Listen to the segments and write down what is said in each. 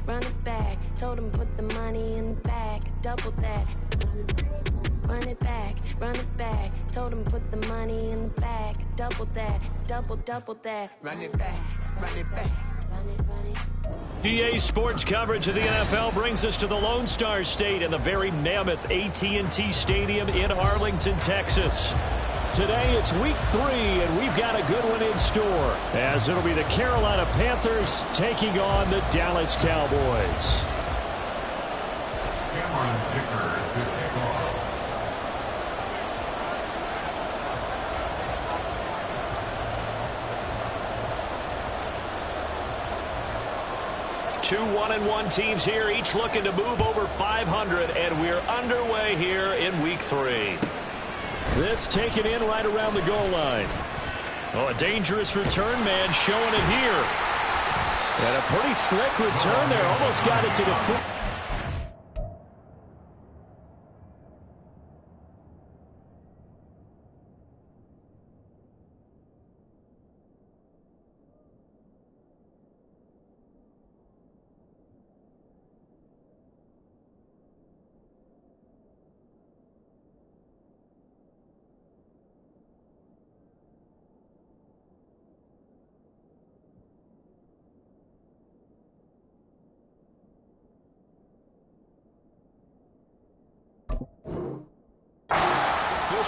run it back. Told him put the money in the bag, double that. Run it back, run it back. Told him put the money in the bag, double that, double that. Run it back, run it back. EA Sports coverage of the NFL brings us to the Lone Star State and the very mammoth AT&T Stadium in Arlington, Texas. Today it's week 3, and we've got a good one in store, as it'll be the Carolina Panthers taking on the Dallas Cowboys. Cameron Dicker to kick off. 2 1-1 teams here, each looking to move over 500, and we're underway here in week 3. This taken in right around the goal line. Oh, a dangerous return man showing it here. And a pretty slick return there. Almost got it to the foot.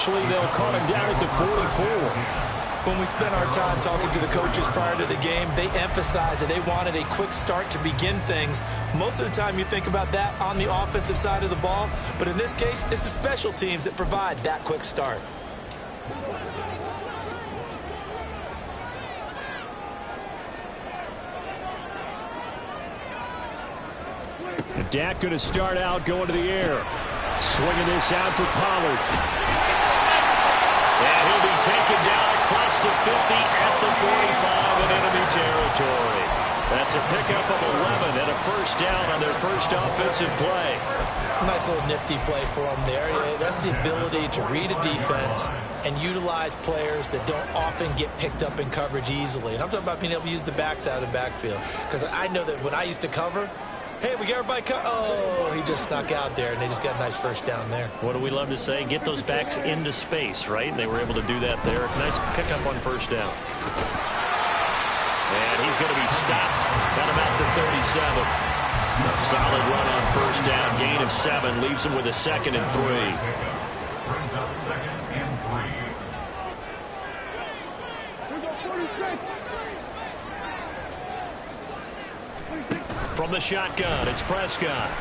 They'll call him down at the 44. When we spent our time talking to the coaches prior to the game, they emphasized that they wanted a quick start to begin things. Most of the time you think about that on the offensive side of the ball, but in this case, it's the special teams that provide that quick start. Dak going to start out going to the air. Swinging this out for Pollard. And he'll be taken down across the 50 at the 45 in enemy territory. That's a pickup of 11 and a first down on their first offensive play. Nice little nifty play for them there. That's the ability to read a defense and utilize players that don't often get picked up in coverage easily. And I'm talking about being able to use the backs out of the backfield. Because I know that when I used to cover, hey, we got everybody oh, he just snuck out there, and they just got a nice first down there. What do we love to say? Get those backs into space, right? And they were able to do that there. Nice pickup on first down. And he's going to be stopped at about the 37. A solid run on first down. Gain of 7 leaves him with a 2nd and 3. Brings up 2nd and 3. From the shotgun, it's Prescott.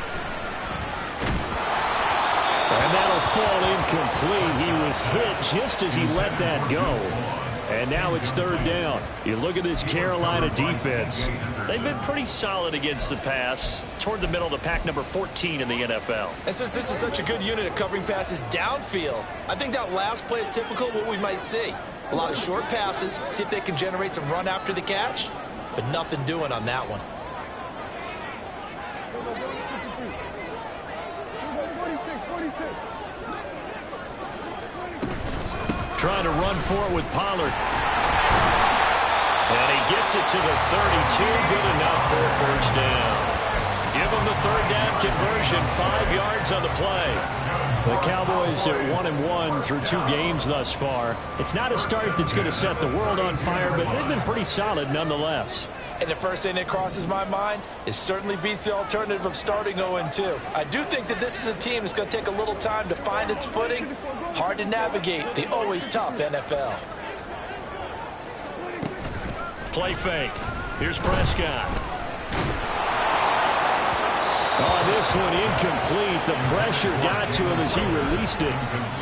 And that'll fall incomplete. He was hit just as he let that go. And now it's 3rd down. You look at this Carolina defense. They've been pretty solid against the pass. Toward the middle of the pack, number 14 in the NFL. And since this is such a good unit at covering passes downfield, I think that last play is typical of what we might see. A lot of short passes, see if they can generate some run after the catch, but nothing doing on that one. Trying to run for it with Pollard. And he gets it to the 32. Good enough for a first down. Give him the 3rd down conversion. 5 yards on the play. The Cowboys are 1-1 through 2 games thus far. It's not a start that's going to set the world on fire, but they've been pretty solid nonetheless. And the first thing that crosses my mind is certainly beats the alternative of starting 0-2. I do think that this is a team that's going to take a little time to find its footing. Hard to navigate the always tough NFL. Play fake. Here's Prescott. Oh, this one incomplete. The pressure got to him as he released it.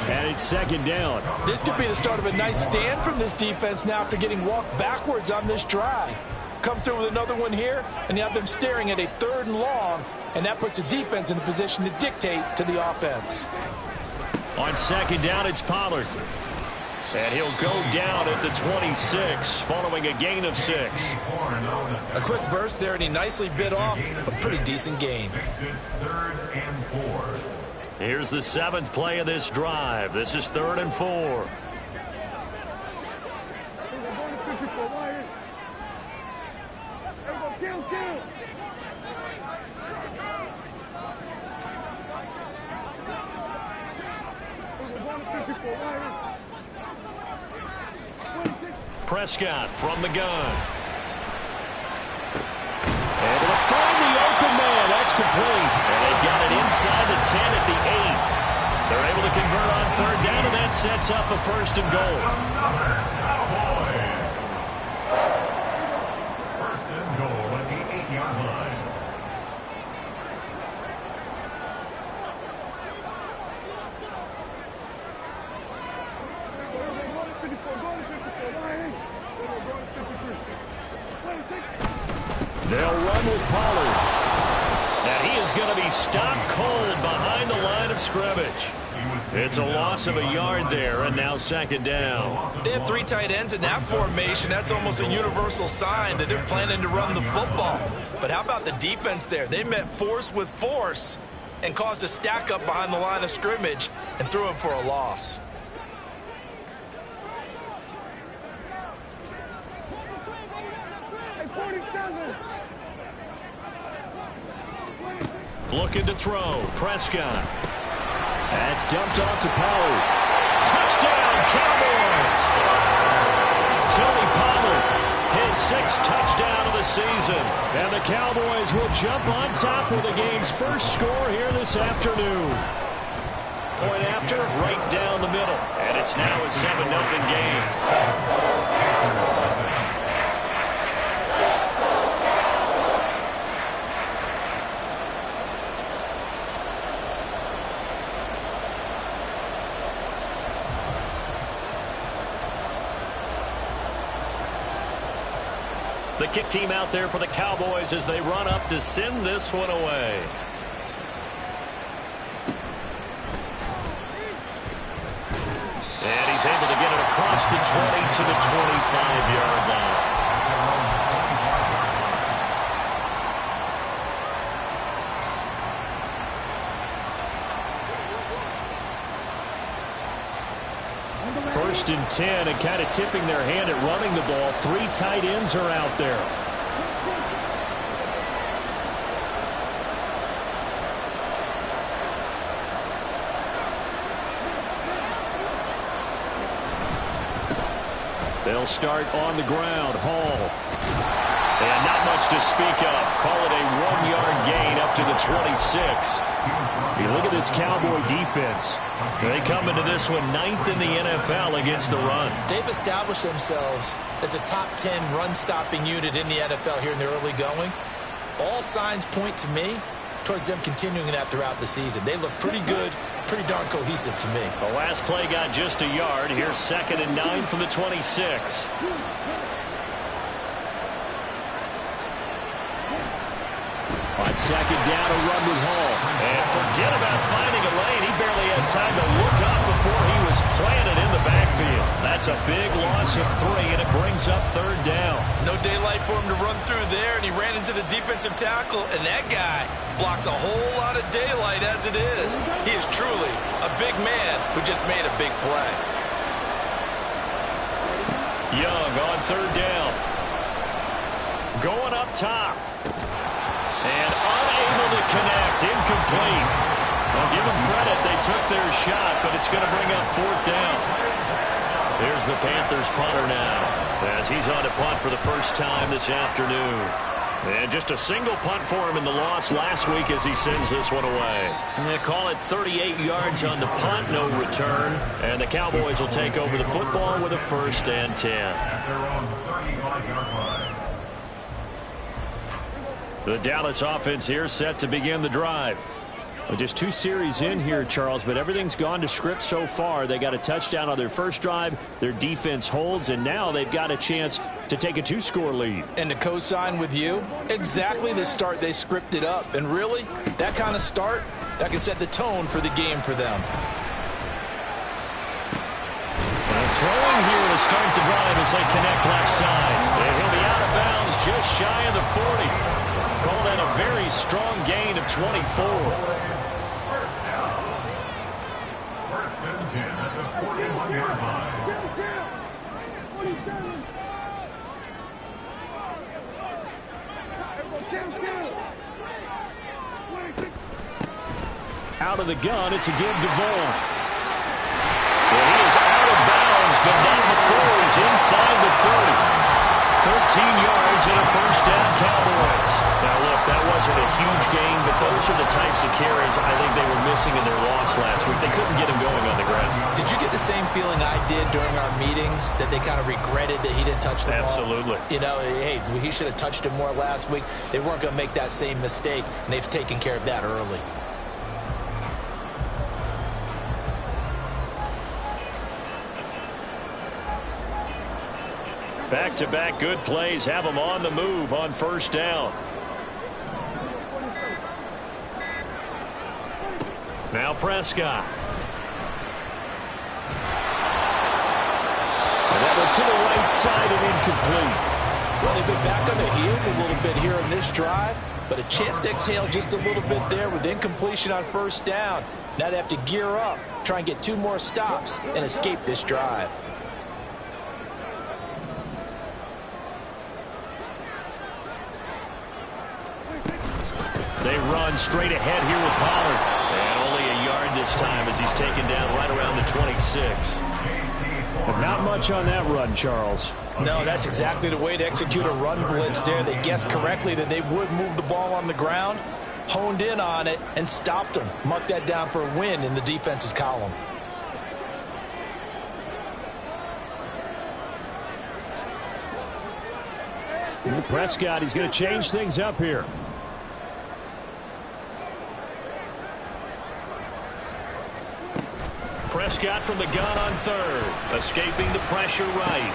And it's 2nd down. This could be the start of a nice stand from this defense now after getting walked backwards on this drive. Come through with another one here, and you have them staring at a 3rd and long, and that puts the defense in a position to dictate to the offense. On 2nd down, it's Pollard. And he'll go down at the 26, following a gain of 6. A quick burst there, and he nicely bit off a pretty decent gain. 3rd and 4. Here's the 7th play of this drive. This is 3rd and 4. Prescott from the gun. Able to find the open man. That's complete. And they've got it inside the 10 at the 8. They're able to convert on third down, and that sets up a first and goal. First and goal at the 8-yard line. They'll run with Pollard. And he is going to be stopped cold behind the line of scrimmage. It's a loss of a yard there, and now second down. They have 3 tight ends in that formation. That's almost a universal sign that they're planning to run the football. But how about the defense there? They met force with force and caused a stack up behind the line of scrimmage and threw him for a loss. Looking to throw. Prescott. That's dumped off to Pollard. Touchdown, Cowboys! Tony Pollard, his 6th touchdown of the season. And the Cowboys will jump on top with the game's first score here this afternoon. Point after, right down the middle. And it's now a 7-0 game. The kick team out there for the Cowboys as they run up to send this one away. And he's able to get it across the 20 to the 25-yard line. First and 10, and kind of tipping their hand at running the ball. 3 tight ends are out there. They'll start on the ground. Hall. And not much to speak of. Call it a 1-yard gain up to the 26. You look at this Cowboy defense. They come into this one 9th in the NFL against the run. They've established themselves as a top 10 run-stopping unit in the NFL here in the early going. All signs point to me towards them continuing that throughout the season. They look pretty good, pretty darn cohesive to me. The last play got just a yard. Here's 2nd and 9 from the 26. On second down, a run with Hall. And forget about finding a lane. He barely had time to look up before he was planted in the backfield. That's a big loss of 3, and it brings up 3rd down. No daylight for him to run through there, and he ran into the defensive tackle, and that guy blocks a whole lot of daylight as it is. He is truly a big man who just made a big play. Young on 3rd down. Going up top. And unable to connect. Incomplete. I'll give them credit. They took their shot, but it's going to bring up 4th down. There's the Panthers punter now, as he's on to punt for the first time this afternoon. And just a single punt for him in the loss last week as he sends this one away. And they call it 38 yards on the punt, no return. And the Cowboys will take over the football with a 1st and 10. At their own 35-yard line. The Dallas offense here set to begin the drive. Well, just 2 series in here, Charles, but everything's gone to script so far. They got a touchdown on their first drive. Their defense holds, and now they've got a chance to take a 2-score lead. And to co-sign with you, exactly the start they scripted up. And really, that kind of start, that can set the tone for the game for them. And throwing here to start the drive as they connect left side. And he'll be out of bounds just shy of the 40. Call that a very strong gain of 24. First down. 1st and 10 at the 41-yard line. Out of the gun, it's a give to Vaughn. Well, he He's inside the 30. 13 yards and a first down, Cowboys. Now, look, that wasn't a huge gain, but those are the types of carries I think they were missing in their loss last week. They couldn't get him going on the ground. Did you get the same feeling I did during our meetings, that they kind of regretted that he didn't touch the ball? Absolutely. You know, hey, he should have touched it more last week. They weren't going to make that same mistake, and they've taken care of that early. Back-to-back good plays have them on the move on first down. Now Prescott. And that one to the right side and incomplete. Well, they've been back on their heels a little bit here in this drive, but a chance to exhale just a little bit there with incompletion on first down. Now they have to gear up, try and get 2 more stops, and escape this drive. They run straight ahead here with Pollard. And only a yard this time as he's taken down right around the 26. But not much on that run, Charles. No, that's exactly the way to execute a run blitz there. They guessed correctly that they would move the ball on the ground, honed in on it, and stopped them. Marked that down for a win in the defense's column. Prescott, he's going to change things up here. Prescott from the gun on third. Escaping the pressure right.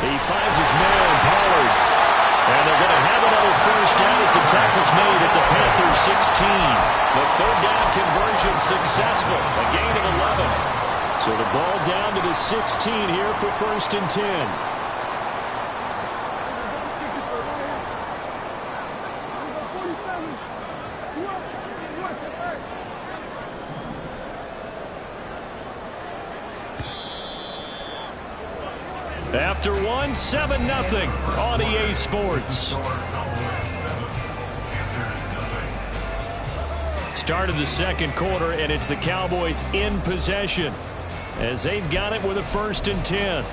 He finds his man, Pollard. And they're going to have another first down as the tackle's made at the Panthers 16. The third down conversion successful. A gain of 11. So the ball down to the 16 here for 1st and 10. After one, 7-0 on EA Sports. Start of the second quarter, and it's the Cowboys in possession as they've got it with a 1st and 10.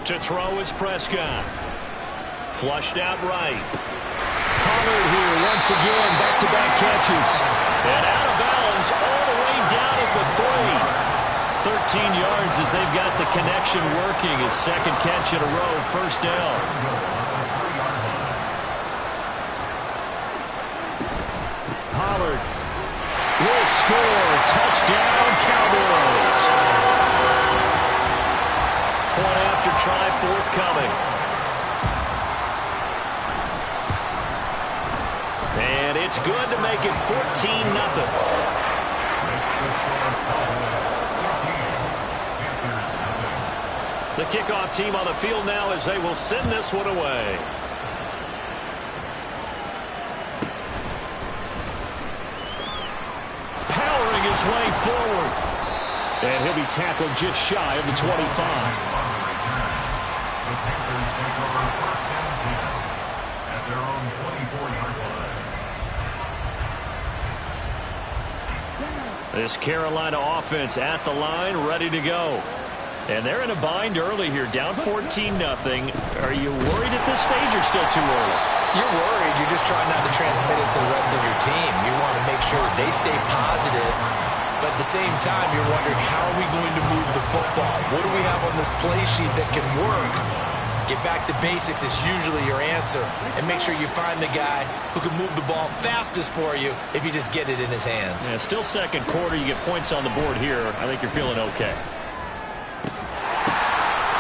To throw is Prescott. Flushed out right. Pollard here once again, back-to-back catches. And out of bounds all the way down at the 3. 13 yards as they've got the connection working. His second catch in a row, first down. Pollard will score. Touchdown, Cowboys. Point after try forthcoming. And it's good to make it 14-0. The kickoff team on the field now as they will send this one away. Powering his way forward. And he'll be tackled just shy of the 25. The Panthers take over 1st and 10 at their own 24-yard line. This Carolina offense at the line, ready to go. And they're in a bind early here, down 14-0. Are you worried at this stage or still too early? You're worried. You're just trying not to transmit it to the rest of your team. You want to make sure that they stay positive. But at the same time, you're wondering, how are we going to move the football? What do we have on this play sheet that can work? Get back to basics is usually your answer. And make sure you find the guy who can move the ball fastest for you if you just get it in his hands. Yeah, still second quarter. You get points on the board here. I think you're feeling okay.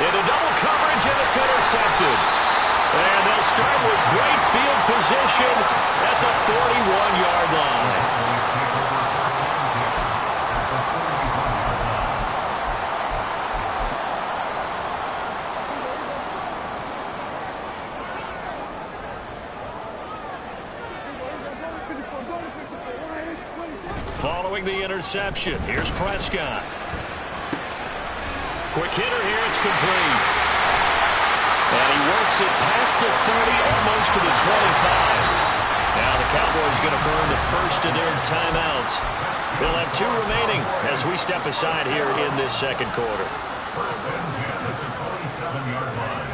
Into double coverage, and it's intercepted. And they'll start with great field position at the 41-yard line. following the interception. Here's Prescott. Quick hitter here. It's complete. And he works it past the 30, almost to the 25. Now the Cowboys going to burn the first of their timeouts. They'll have 2 remaining as we step aside here in this second quarter. First and 10 at the 27-yard line.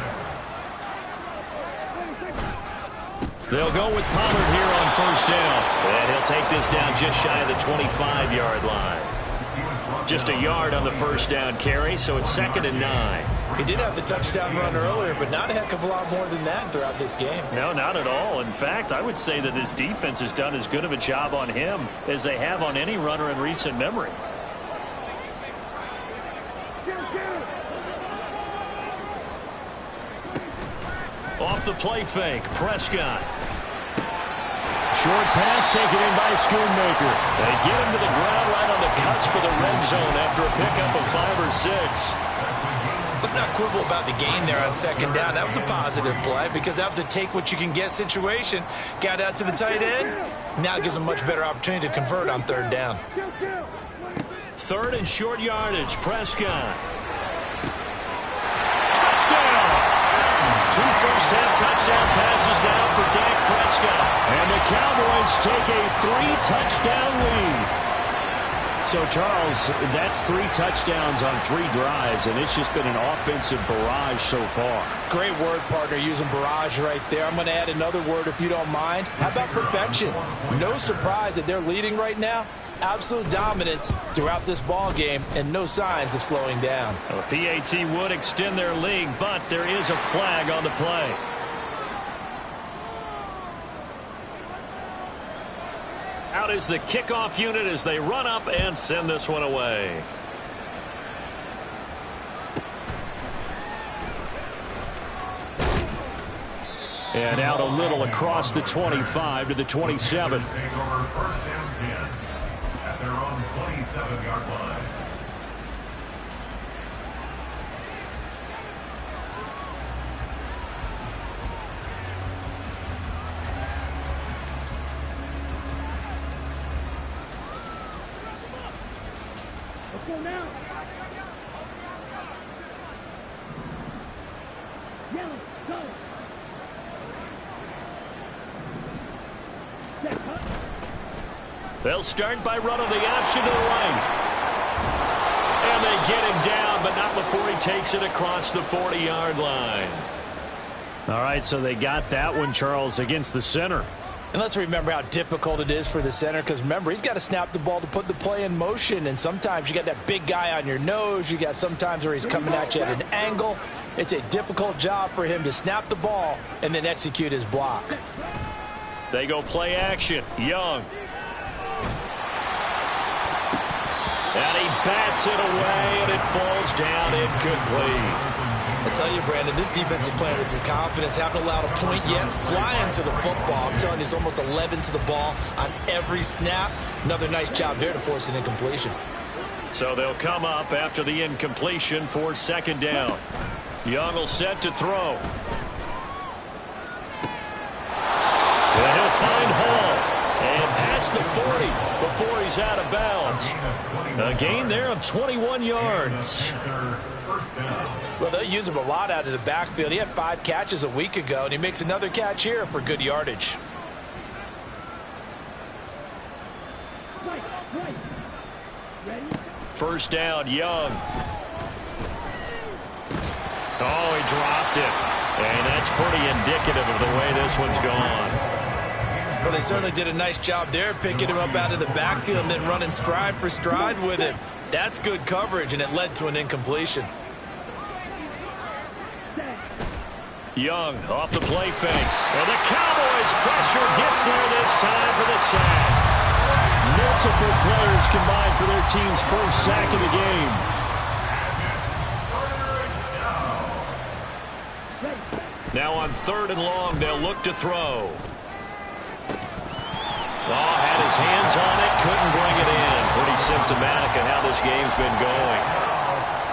They'll go with Pollard here on first down. And he'll take this down just shy of the 25-yard line. Just a yard on the first down carry, so it's 2nd and 9. He did have the touchdown run earlier, but not a heck of a lot more than that throughout this game. No, not at all. In fact, I would say that this defense has done as good of a job on him as they have on any runner in recent memory. Off the play fake, Prescott. Short pass taken in by Schoonmaker. They get him to the ground right on the cusp of the red zone after a pickup of 5 or 6. Let's not quibble about the gain there on second down. That was a positive play because that was a take-what-you-can-get situation. Got out to the tight end. Now it gives them a much better opportunity to convert on third down. 3rd and short yardage, Prescott. Touchdown! 2 first-half touchdown passes now for Dak Prescott. And the Cowboys take a 3-touchdown lead. So, Charles, that's 3 touchdowns on 3 drives, and it's just been an offensive barrage so far. Great word, partner, using barrage right there. I'm going to add another word if you don't mind. How about perfection? No surprise that they're leading right now. Absolute dominance throughout this ball game and no signs of slowing down. Well, PAT would extend their lead, but there is a flag on the play. Out is the kickoff unit as they run up and send this one away. And out a little across the 25 to the 27. Take over 1st and 10 at their own 27-yard line. They'll start by running the option to the right. And they get him down, but not before he takes it across the 40-yard line. All right, so they got that one, Charles, against the center. And let's remember how difficult it is for the center, because remember, he's got to snap the ball to put the play in motion, and sometimes you got that big guy on your nose. You got sometimes where he's coming at you at an angle. It's a difficult job for him to snap the ball and then execute his block. They go play action. Young. And he bats it away, and it falls down incomplete. I tell you, Brandon, this defense is playing with some confidence. Haven't allowed a point yet. Flying to the football. I'm telling you, it's almost 11 to the ball on every snap. Another nice job there to force an incompletion. So they'll come up after the incompletion for 2nd down. Young will set to throw. And he'll find Hall. And past the 40 before he's out of bounds. A gain there of 21 yards. Well, they'll use him a lot out of the backfield. He had 5 catches a week ago, and he makes another catch here for good yardage. First down, Young. Oh, he dropped it. And that's pretty indicative of the way this one's gone. Well, they certainly did a nice job there, picking him up out of the backfield and then running stride for stride with him. That's good coverage, and it led to an incompletion. Young off the play fake. And the Cowboys pressure gets there this time for the sack. Multiple players combined for their team's first sack of the game. Now on 3rd and long, they'll look to throw. Oh, had his hands on it, couldn't bring it in. Pretty symptomatic of how this game's been going.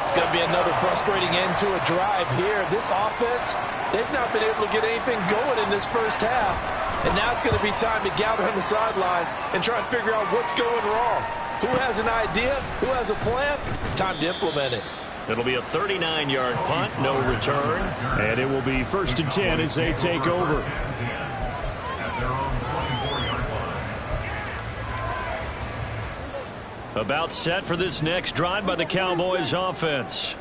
It's going to be another frustrating end to a drive here. This offense, they've not been able to get anything going in this first half. And now it's going to be time to gather on the sidelines and try and figure out what's going wrong. Who has an idea? Who has a plan? Time to implement it. It'll be a 39-yard punt, no return. And it will be 1st and 10 as they take over. At their own 24-yard line. About set for this next drive by the Cowboys offense.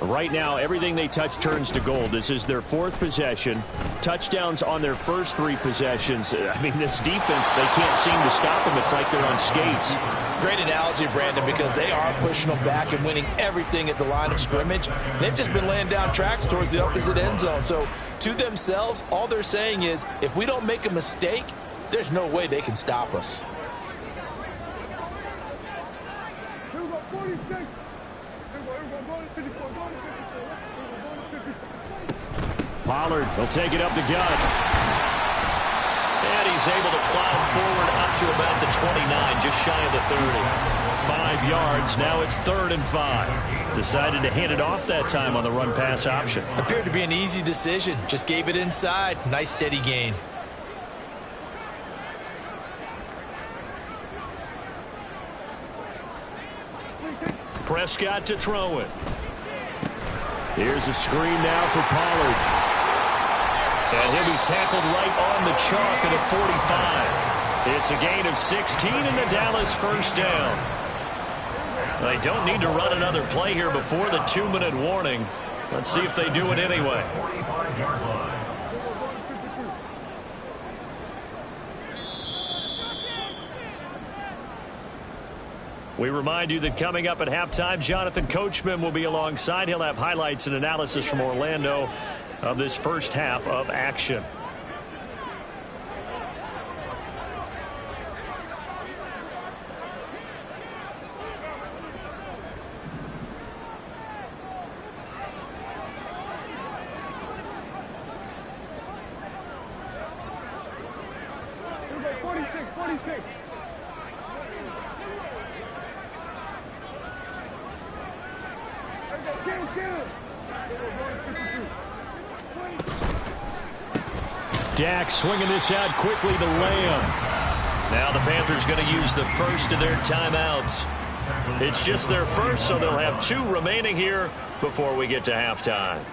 Right now, everything they touch turns to gold. This is their 4th possession. Touchdowns on their first 3 possessions. I mean, this defense, they can't seem to stop them. It's like they're on skates. Great analogy, Brandon, because they are pushing them back and winning everything at the line of scrimmage. They've just been laying down tracks towards the opposite end zone. So, to themselves, all they're saying is, if we don't make a mistake, there's no way they can stop us. Pollard will take it up the gut. And he's able to plow forward up to about the 29, just shy of the 30. 5 yards, now it's 3rd and 5. Decided to hand it off that time on the run-pass option. Appeared to be an easy decision. Just gave it inside. Nice steady gain. Prescott to throw it. Here's a screen now for Pollard. And he'll be tackled right on the chalk at a 45. It's a gain of 16 and a Dallas first down. They don't need to run another play here before the 2-minute warning. Let's see if they do it anyway. 45-yard line. We remind you that coming up at halftime, Jonathan Coachman will be alongside. He'll have highlights and analysis from Orlando of this first half of action. Dak swinging this out quickly to Lamb. Now the Panthers going to use the first of their timeouts. It's just their first, so they'll have 2 remaining here before we get to halftime.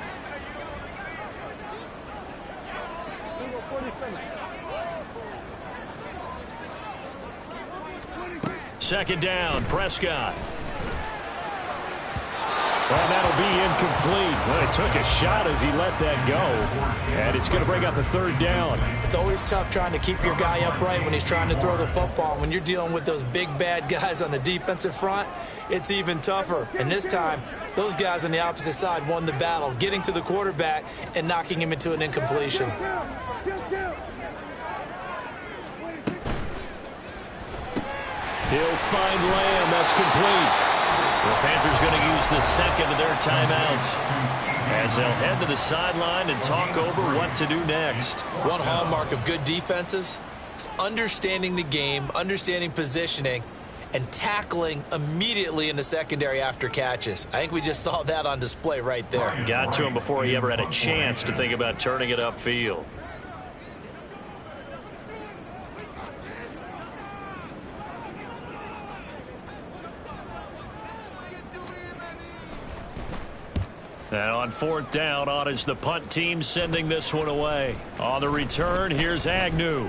Second down, Prescott. Well, that'll be incomplete. Well, he took a shot as he let that go. And it's going to bring up a 3rd down. It's always tough trying to keep your guy upright when he's trying to throw the football. When you're dealing with those big, bad guys on the defensive front, it's even tougher. And this time, those guys on the opposite side won the battle, getting to the quarterback and knocking him into an incompletion. He'll find Lamb. That's complete. The Panthers going to use the second of their timeouts as they'll head to the sideline and talk over what to do next. One hallmark of good defenses is understanding the game, understanding positioning, and tackling immediately in the secondary after catches. I think we just saw that on display right there. Got to him before he ever had a chance to think about turning it upfield. Now on 4th down, on is the punt team sending this one away. On the return, here's Agnew.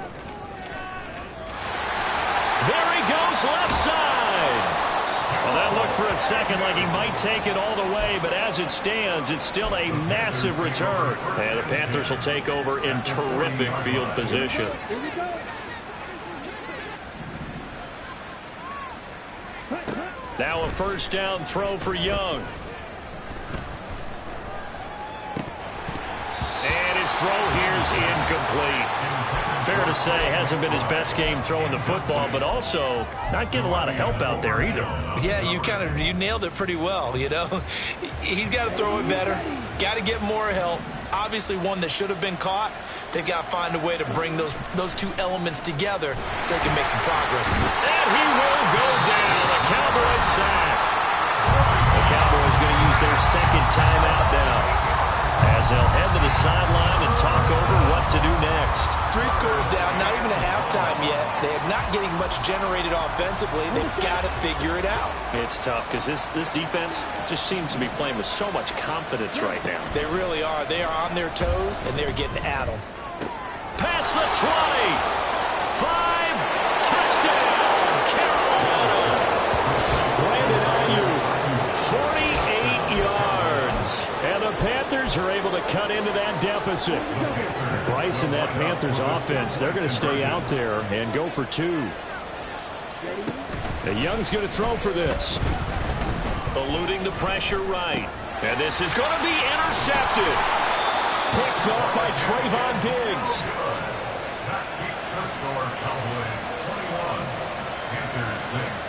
There he goes, left side. Well, that looked for a second like he might take it all the way, but as it stands, it's still a massive return. And the Panthers will take over in terrific field position. Now a 1st down throw for Young. And his throw here's incomplete. Fair to say, hasn't been his best game throwing the football, but also not getting a lot of help out there either. Yeah, you nailed it pretty well, you know. He's got to throw it better, got to get more help. Obviously one that should have been caught. They've got to find a way to bring those 2 elements together so they can make some progress. And he will go down. A Cowboys sack. The Cowboys going to use their as they'll head to the sideline and talk over what to do next. 3 scores down, not even a halftime yet. They are not getting much generated offensively. They've got to figure it out. It's tough because this defense just seems to be playing with so much confidence right now. They really are. They are on their toes, and they're getting at them. Past the 20. 5. Touchdown, Carolina. Brandon Ayuk, 48 yards. And the Panthers are able to cut into that deficit. Bryce and that Panthers offense, they're going to stay out there and go for 2. And Young's going to throw for this. Eluding the pressure right. And this is going to be intercepted. Picked up by Trayvon Diggs. That keeps the score. Cowboys 21, Panthers 6.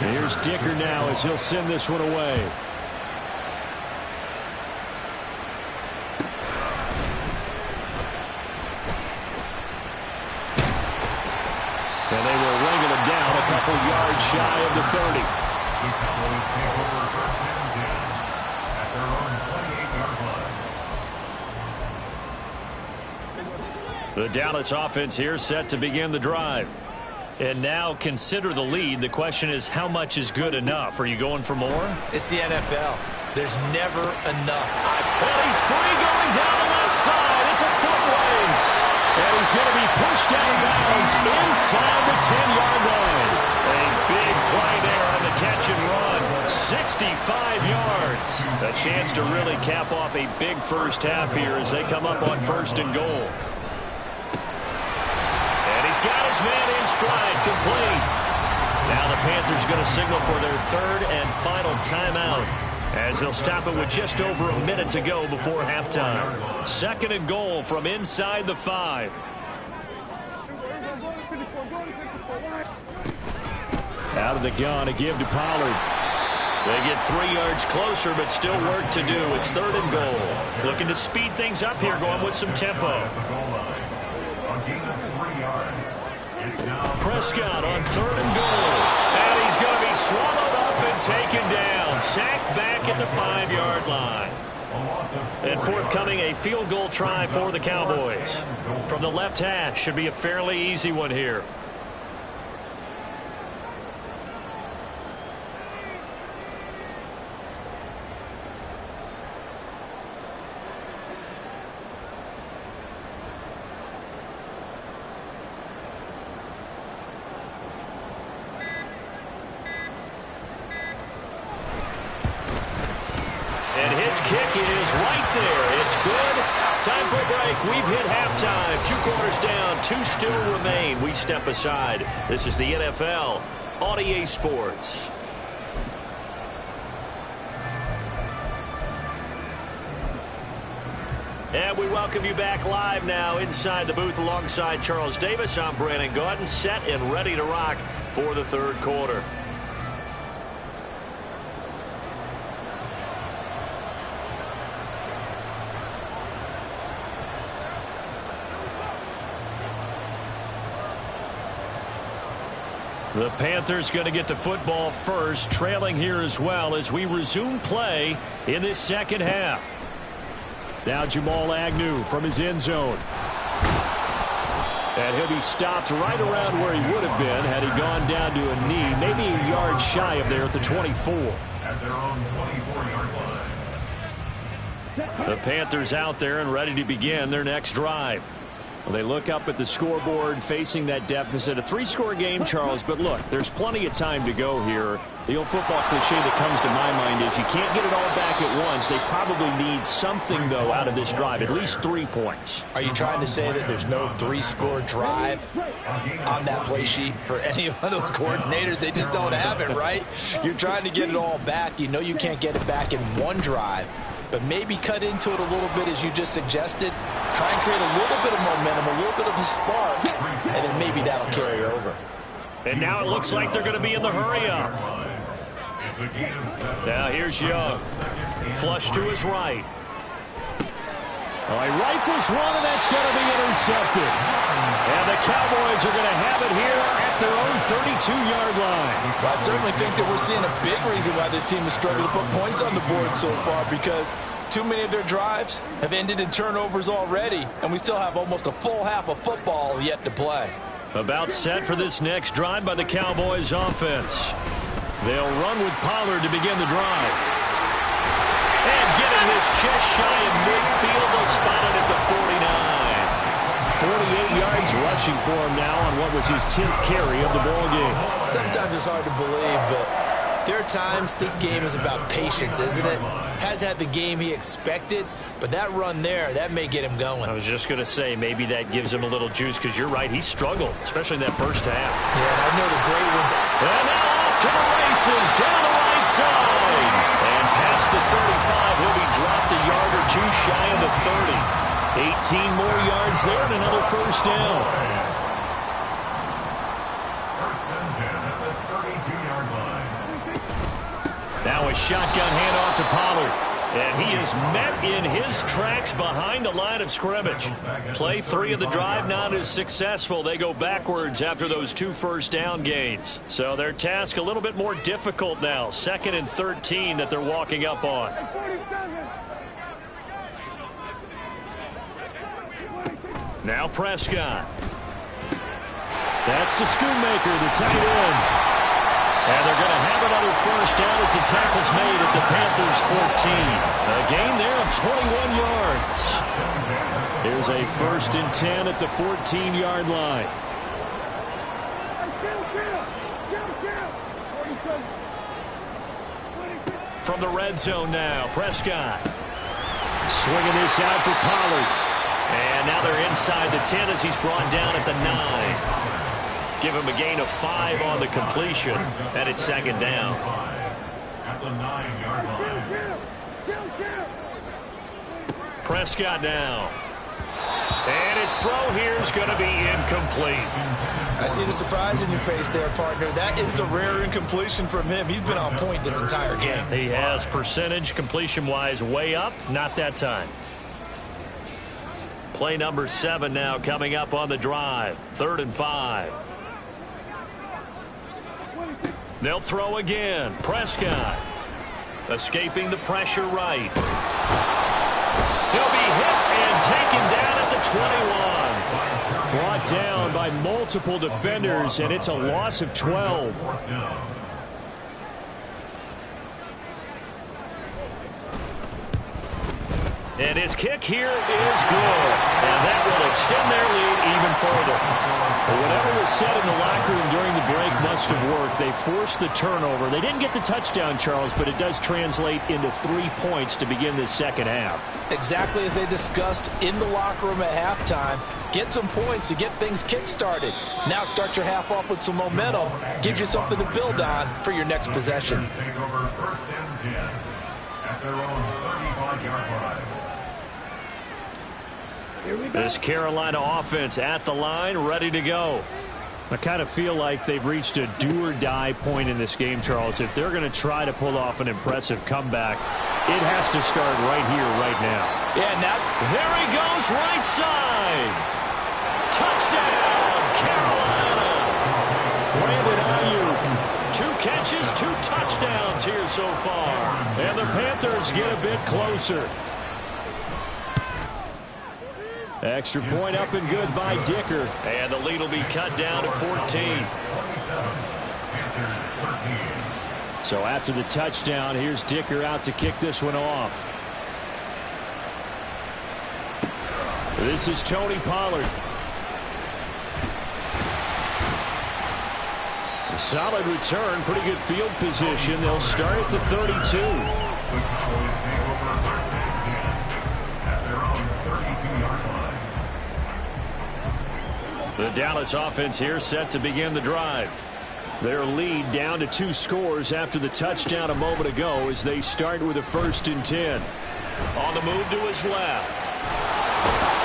Here's Dicker now as he'll send this one away. And they will wrangle him down a couple yards shy of the 30. The Cowboys take over first and 10 at their own 28-yard line. The Dallas offense here set to begin the drive. And now consider the lead. The question is, how much is good enough? Are you going for more? It's the NFL. There's never enough. And he's free going down the left side. It's a foot race. And he's going to be pushed out of bounds inside the 10-yard line. A big play there on the catch and run. 65 yards. A chance to really cap off a big first half here as they come up on 1st and goal. And he's got his man in stride, complete. Now the Panthers going to signal for their 3rd and final timeout, as they'll stop it with just over a minute to go before halftime. 2nd and goal from inside the 5. Out of the gun, a give to Pollard. They get 3 yards closer, but still work to do. It's 3rd and goal. Looking to speed things up here, going with some tempo. Prescott on 3rd and goal. And he's going to be swallowed up and taken down. Sacked back at the 5-yard line. And forthcoming, a field goal try for the Cowboys. From the left hash, should be a fairly easy one here. Kick is right there. It's good. Time for a break. We've hit halftime. 2 quarters down. 2 still remain. We step aside. This is the NFL on EA Sports. And we welcome you back live now inside the booth alongside Charles Davis. I'm Brandon Gaudin, set and ready to rock for the 3rd quarter. The Panthers going to get the football first, trailing here as well as we resume play in this 2nd half. Now Jamal Agnew from his end zone. And he'll be stopped right around where he would have been had he gone down to a knee, maybe a yard shy of there at the 24. At their own 24-yard line. The Panthers out there and ready to begin their next drive. Well, they look up at the scoreboard facing that deficit. A 3-score game, Charles, but look, there's plenty of time to go here. The old football cliche that comes to my mind is you can't get it all back at once. They probably need something, though, out of this drive, at least 3 points. Are you trying to say that there's no 3-score drive on that play sheet for any of those coordinators? They just don't have it, right? You're trying to get it all back. You know you can't get it back in one drive. But maybe cut into it a little bit as you just suggested. Try and create a little bit of momentum, a little bit of a spark, and then maybe that'll carry over. And now it looks like they're going to be in the hurry-up. Now here's Young. Flush to his right. He rifles one, and that's going to be intercepted. And the Cowboys are going to have it here at at their own 32-yard line. Well, I certainly think that we're seeing a big reason why this team has struggled to put points on the board so far, because too many of their drives have ended in turnovers already, and we still have almost a full half of football yet to play. About set for this next drive by the Cowboys offense. They'll run with Pollard to begin the drive. And getting this just shy of midfield, they'll spot it at the 49. 48 yards rushing for him now on what was his 10th carry of the ball game. Sometimes it's hard to believe, but there are times this game is about patience, isn't it? Has had the game he expected, but that run there, that may get him going. I was just going to say, maybe that gives him a little juice, because you're right, he struggled, especially in that first half. Yeah, and I know the great ones. And now off to the races, down the right side. And past the 35, he'll be dropped a yard or two shy of the 30. 18 more yards there and another first down. First and 10 at the 32-yard line. Now a shotgun handoff to Pollard. And he is met in his tracks behind the line of scrimmage. Play 3 of the drive not as successful. They go backwards after those 2 first down gains. So their task a little bit more difficult now. 2nd and 13 that they're walking up on. Now Prescott. That's to Schoonmaker, the tight end. And they're going to have another first down as the tackle's made at the Panthers' 14. A gain there of 21 yards. Here's a 1st and 10 at the 14-yard line. From the red zone now, Prescott. Swinging this out for Pollard. And now they're inside the 10 as he's brought down at the 9. Give him a gain of 5 on the completion, and it's 2nd down. At the 9-yard line. Prescott now. And his throw here is going to be incomplete. I see the surprise in your face there, partner. That is a rare incompletion from him. He's been on point this entire game. He has percentage completion-wise way up, not that time. Play number 7 now coming up on the drive. 3rd and 5. They'll throw again. Prescott escaping the pressure right. He'll be hit and taken down at the 21. Brought down by multiple defenders, and it's a loss of 12. And his kick here is good. And that will extend their lead even further. But whatever was said in the locker room during the break must have worked. They forced the turnover. They didn't get the touchdown, Charles, but it does translate into 3 points to begin this second half. Exactly as they discussed in the locker room at halftime. Get some points to get things kick-started. Now start your half off with some momentum. Gives you something to build on for your next possession. Take over 1st and 10 at their own 35-yard line. This Carolina offense at the line, ready to go. I kind of feel like they've reached a do-or-die point in this game, Charles. If they're going to try to pull off an impressive comeback, it has to start right here, right now. Yeah, now there he goes, right side. Touchdown, Carolina. Brandon Ayuk. 2 catches, 2 touchdowns here so far. And the Panthers get a bit closer. Extra point up and good by Dicker. And the lead will be cut down to 14. So after the touchdown, here's Dicker out to kick this one off. This is Tony Pollard. A solid return, pretty good field position. They'll start at the 32. The Dallas offense here set to begin the drive. Their lead down to 2 scores after the touchdown a moment ago as they start with a 1st and 10. On the move to his left.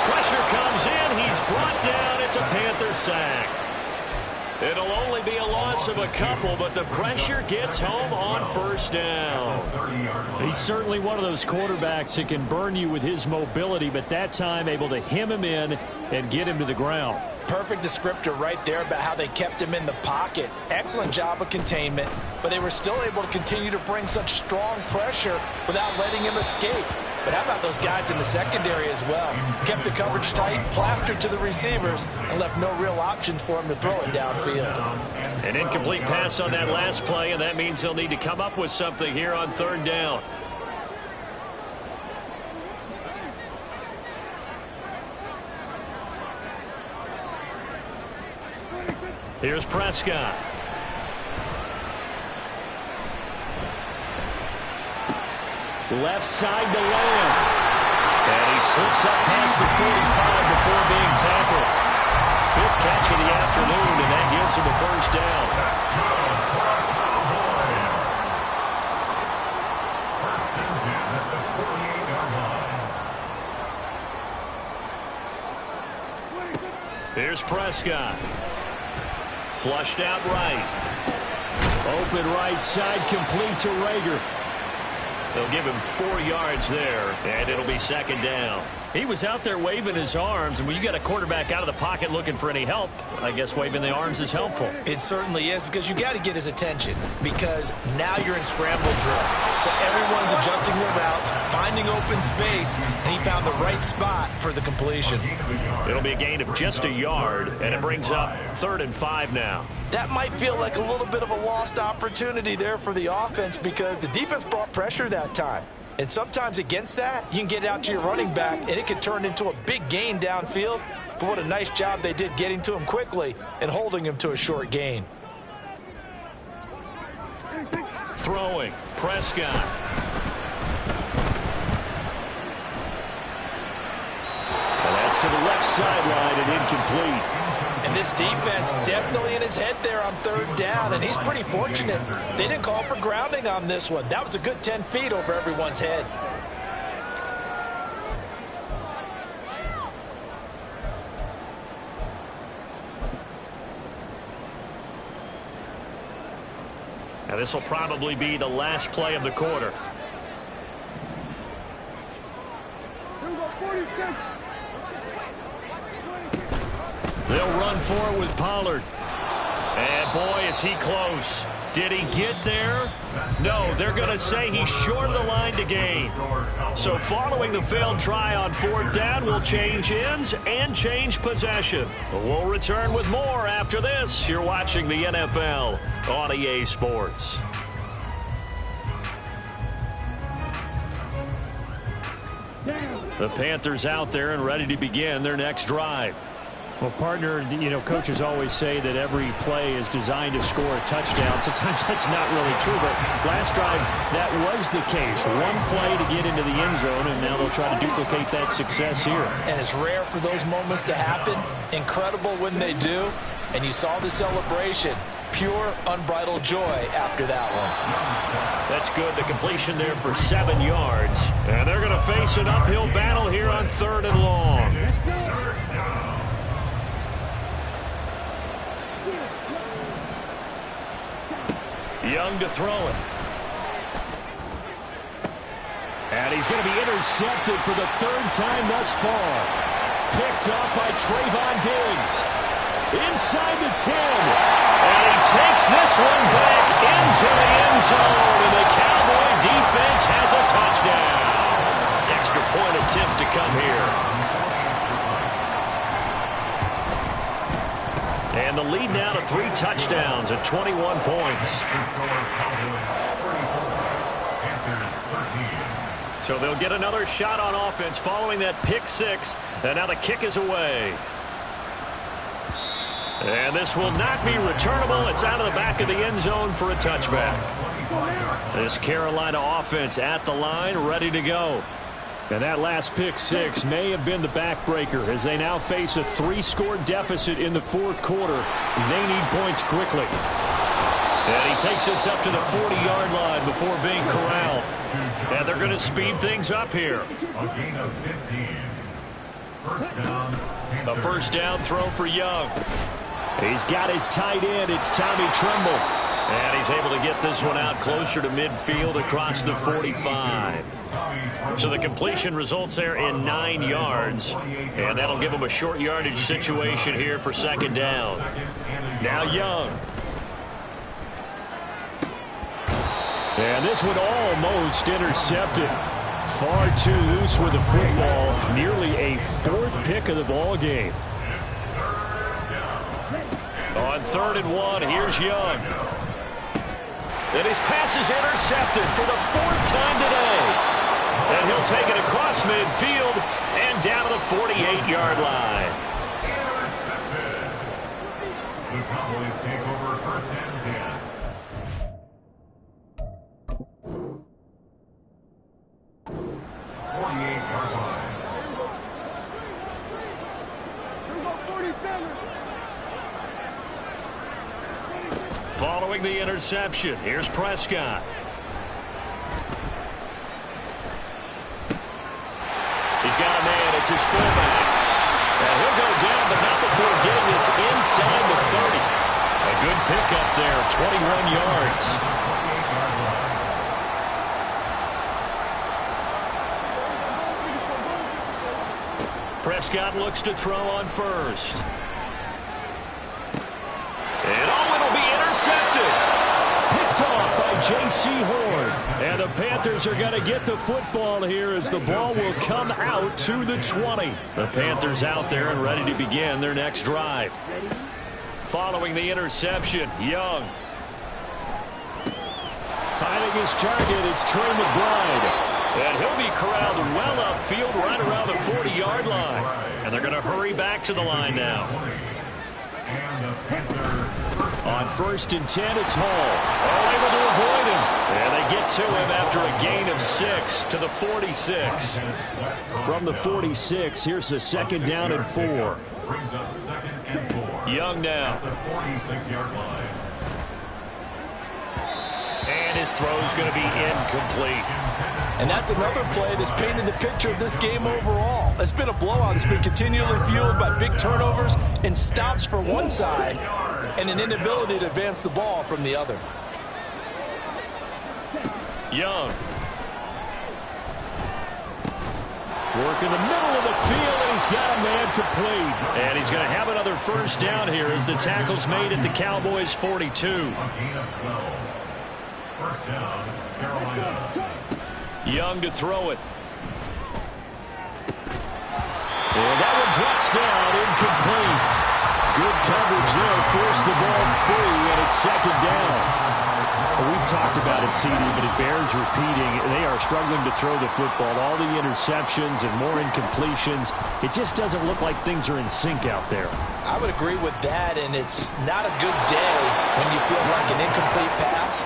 Pressure comes in. He's brought down. It's a Panther sack. It'll only be a loss of a couple, but the pressure gets home on 1st down. He's certainly one of those quarterbacks that can burn you with his mobility, but that time able to hem him in and get him to the ground. perfect descriptor right there about how they kept him in the pocket. Excellent job of containment, but they were still able to continue to bring such strong pressure without letting him escape. But how about those guys in the secondary as well? Kept the coverage tight, plastered to the receivers, and left no real options for him to throw it downfield. An incomplete pass on that last play, and that means he'll need to come up with something here on 3rd down. Here's Prescott. Left side to Lamb. And he slips up past the 45 before being tackled. 5th catch of the afternoon, and that gives him a 1st down. Here's Prescott. Flushed out right. Open right side, complete to Rager. They'll give him 4 yards there, and it'll be 2nd down. He was out there waving his arms, and when you got a quarterback out of the pocket looking for any help, I guess waving the arms is helpful. It certainly is, because you got to get his attention, because now you're in scramble drill. So everyone's adjusting their routes, finding open space, and he found the right spot for the completion. It'll be a gain of just a yard, and it brings up 3rd and 5 now. That might feel like a little bit of a lost opportunity there for the offense, because the defense brought pressure that time. And sometimes against that, you can get it out to your running back, and it could turn into a big gain downfield. But what a nice job they did getting to him quickly and holding him to a short gain. Throwing, Prescott. And that's to the left sideline and incomplete. And this defense definitely in his head there on 3rd down, and he's pretty fortunate. They didn't call for grounding on this one. That was a good 10 feet over everyone's head. Now this will probably be the last play of the quarter. They'll run for it with Pollard. And boy, is he close. Did he get there? No, they're going to say he's short of the line to gain. So following the failed try on 4th down, we'll change ends and change possession. We'll return with more after this. You're watching the NFL on EA Sports. The Panthers out there and ready to begin their next drive. Well, partner, you know, coaches always say that every play is designed to score a touchdown. Sometimes that's not really true, but last drive, that was the case. One play to get into the end zone, and now they'll try to duplicate that success here. And it's rare for those moments to happen. Incredible when they do. And you saw the celebration. Pure, unbridled joy after that one. That's good. The completion there for 7 yards. And they're going to face an uphill battle here on 3rd and long. Young to throw it. And he's going to be intercepted for the 3rd time thus far. Picked up by Trayvon Diggs. Inside the 10. And he takes this one back into the end zone. And the Cowboy defense has a touchdown. Extra point attempt to come here. And the lead now to 3 touchdowns at 21 points. So they'll get another shot on offense following that pick 6. And now the kick is away. And this will not be returnable. It's out of the back of the end zone for a touchback. This Carolina offense at the line, ready to go. And that last pick 6 may have been the backbreaker as they now face a 3-score deficit in the 4th quarter. They need points quickly. And he takes us up to the 40-yard line before being corralled. And they're going to speed things up here. A gain of 15. First down. A 1st down throw for Young. He's got his tight end. It's Tommy Tremble. And he's able to get this one out closer to midfield across the 45. So the completion results there in 9 yards. And that'll give him a short yardage situation here for second down. Now Young. And this one almost intercepted. Far too loose with the football. Nearly a 4th pick of the ball game. On 3rd and 1, here's Young. And his pass is intercepted for the 4th time today. And he'll take it across midfield and down to the 48-yard line. Intercepted. The Cowboys take over 1st and 10. Following the interception, here's Prescott. He's got a man, it's his fullback. And he'll go down, but not before getting this inside the 30. A good pickup there, 21 yards. Prescott looks to throw on 1st. And it'll be intercepted. Picked off by J.C. Horn. And the Panthers are going to get the football here as the ball will come out to the 20. The Panthers out there and ready to begin their next drive. Following the interception, Young. Finding his target, it's Trey McBride. And he'll be corralled well upfield right around the 40-yard line. And they're going to hurry back to the line now. On 1st and 10, it's Hall. All able to avoid him. And they get to him after a gain of 6 to the 46. From the 46, here's the 2nd down and 4. Brings up 2nd and 4. Young now. At the 46-yard line. And his throw's going to be incomplete. And that's another play that's painted the picture of this game overall. It's been a blowout. It's been continually fueled by big turnovers and stops for one side and an inability to advance the ball from the other. Young. Work in the middle of the field, and he's got a man complete. And he's going to have another 1st down here as the tackle's made at the Cowboys' 42. A gain of 12. 1st down, Carolina. Young to throw it. And that one drops down, incomplete. Good coverage there, forced the ball free, and it's 2nd down. We've talked about it, CD, but it bears repeating. They are struggling to throw the football. All the interceptions and more incompletions. It just doesn't look like things are in sync out there. I would agree with that, and it's not a good day when you feel like an incomplete pass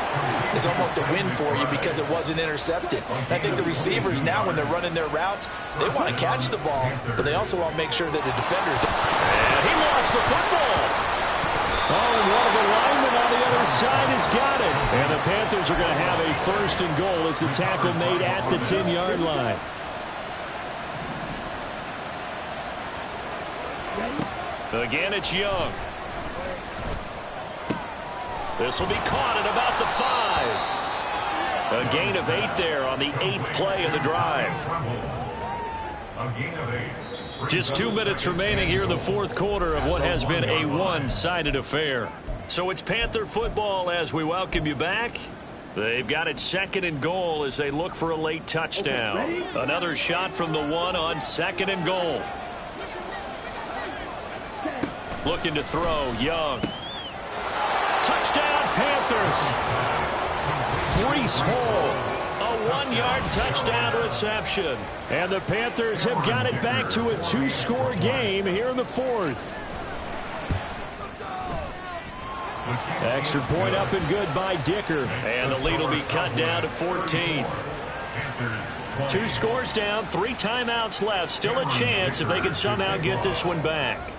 is almost a win for you because it wasn't intercepted. And I think the receivers now, when they're running their routes, they want to catch the ball, but they also want to make sure that the defenders don't. And he lost the football. Oh, and one of the linemen on the other side has got it. And the Panthers are going to have a 1st and goal as the tackle made at the 10-yard line. Again, it's Young. This will be caught at about the 5. A gain of 8 there on the 8th play of the drive. A gain of 8. Just 2 minutes remaining here in the 4th quarter of what has been a one-sided affair. So it's Panther football as we welcome you back. They've got it 2nd and goal as they look for a late touchdown. Another shot from the 1 on 2nd and goal. Looking to throw, Young. Touchdown, Panthers. Breece Hall. A 1-yard touchdown reception. And the Panthers have got it back to a 2-score game here in the 4th. Extra point up and good by Dicker. And the lead will be cut down to 14. 2 scores down, 3 timeouts left. Still a chance if they can somehow get this one back.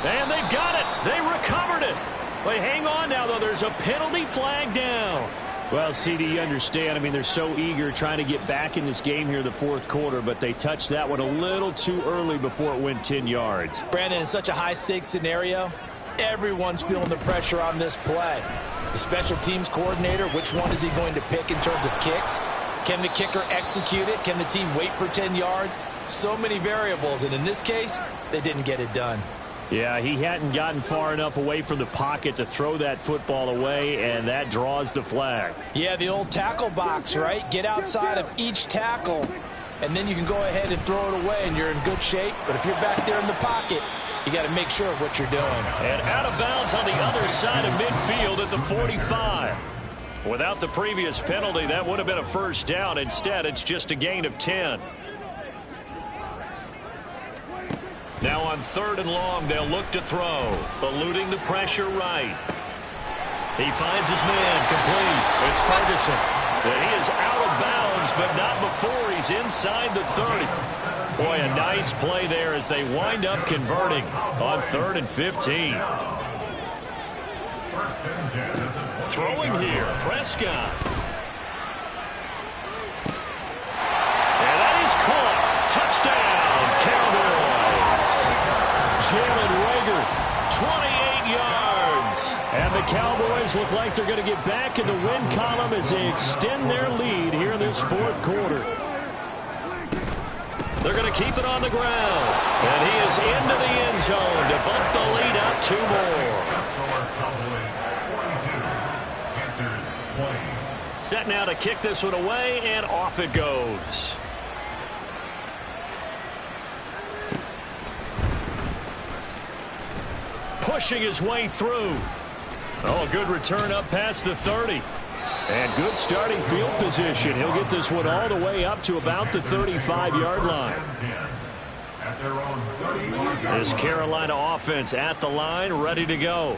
And they've got it. They recovered it. But hang on now, though. There's a penalty flag down. Well, CD, you understand. I mean, they're so eager trying to get back in this game here in the fourth quarter, but they touched that one a little too early before it went 10 yards. Brandon, in such a high-stakes scenario, everyone's feeling the pressure on this play. The special teams coordinator, which one is he going to pick in terms of kicks? Can the kicker execute it? Can the team wait for 10 yards? So many variables, and in this case, they didn't get it done. Yeah, he hadn't gotten far enough away from the pocket to throw that football away, and that draws the flag. Yeah, the old tackle box, right? Get outside of each tackle, and then you can go ahead and throw it away, and you're in good shape. But if you're back there in the pocket, you got to make sure of what you're doing. And out of bounds on the other side of midfield at the 45. Without the previous penalty, that would have been a first down. Instead, it's just a gain of 10. Now on 3rd and long, they'll look to throw. Eluding the pressure right. He finds his man complete. It's Ferguson. And he is out of bounds, but not before he's inside the 30. Boy, a nice play there as they wind up converting on 3rd and 15. Throwing here, Prescott. And that is caught. Touchdown, Cowboys. Jalen Reagor, 28 yards. And the Cowboys look like they're going to get back in the win column as they extend their lead here in this fourth quarter. They're going to keep it on the ground. And he is into the end zone to bump the lead up 2 more. Set now to kick this one away, and off it goes. Pushing his way through. Oh, a good return up past the 30. And good starting field position. He'll get this one all the way up to about the 35-yard line. This Carolina offense at the line, ready to go.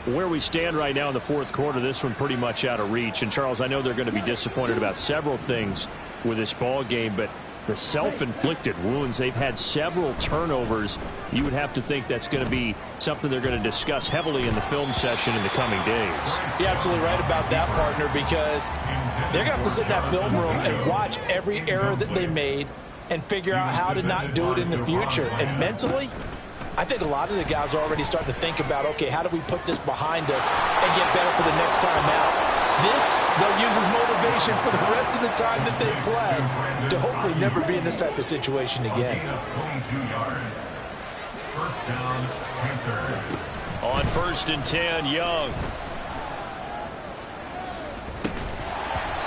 Where we stand right now in the fourth quarter, this one pretty much out of reach. And, Charles, I know they're going to be disappointed about several things with this ball game, but the self-inflicted wounds, they've had several turnovers. You would have to think that's going to be something they're going to discuss heavily in the film session in the coming days. You're absolutely right about that, partner, because they're going to have to sit in that film room and watch every error that they made and figure out how to not do it in the future. And mentally, I think a lot of the guys are already starting to think about, okay, how do we put this behind us and get better for the next time out? This, they'll use as motivation for the rest of the time that they play to hopefully never be in this type of situation again. 22 yards. First down, Panthers. On 1st and 10, Young.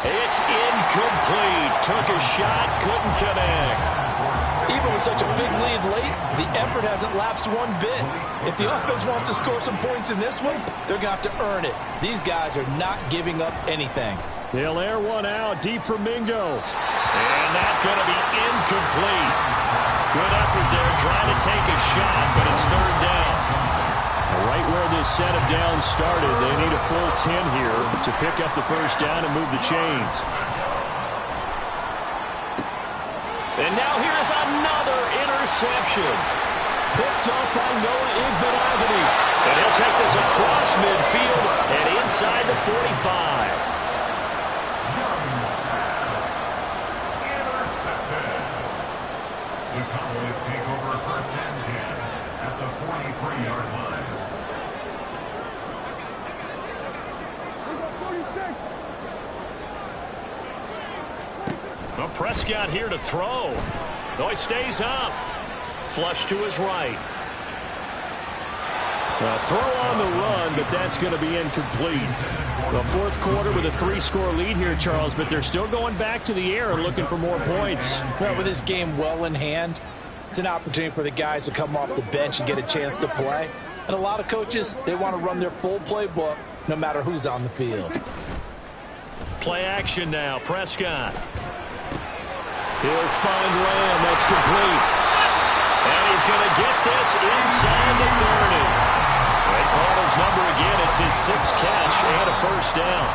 It's incomplete. Took a shot, couldn't connect. Even with such a big lead late, the effort hasn't lapsed one bit. If the offense wants to score some points in this one, they're going to have to earn it. These guys are not giving up anything. They'll air one out deep for Mingo. And that's going to be incomplete. Good effort there trying to take a shot, but it's 3rd down. Right where this set of downs started, they need a full 10 here to pick up the first down and move the chains. And now here's another interception. Picked up by Noah Igbenogany. And he'll take this across midfield and inside the 45. Intercepted. The Cowboys take over 1st and 10 at the 43-yard line. Well, Prescott here to throw. No, he stays up. Flush to his right. Well, throw on the run, but that's going to be incomplete. The fourth quarter with a 3-score lead here, Charles, but they're still going back to the air and looking for more points. Well, with this game well in hand, it's an opportunity for the guys to come off the bench and get a chance to play. And a lot of coaches, they want to run their full playbook no matter who's on the field. Play action now, Prescott. He'll find Lamb. That's complete. And he's going to get this inside the 30. They call his number again. It's his 6th catch and a first down.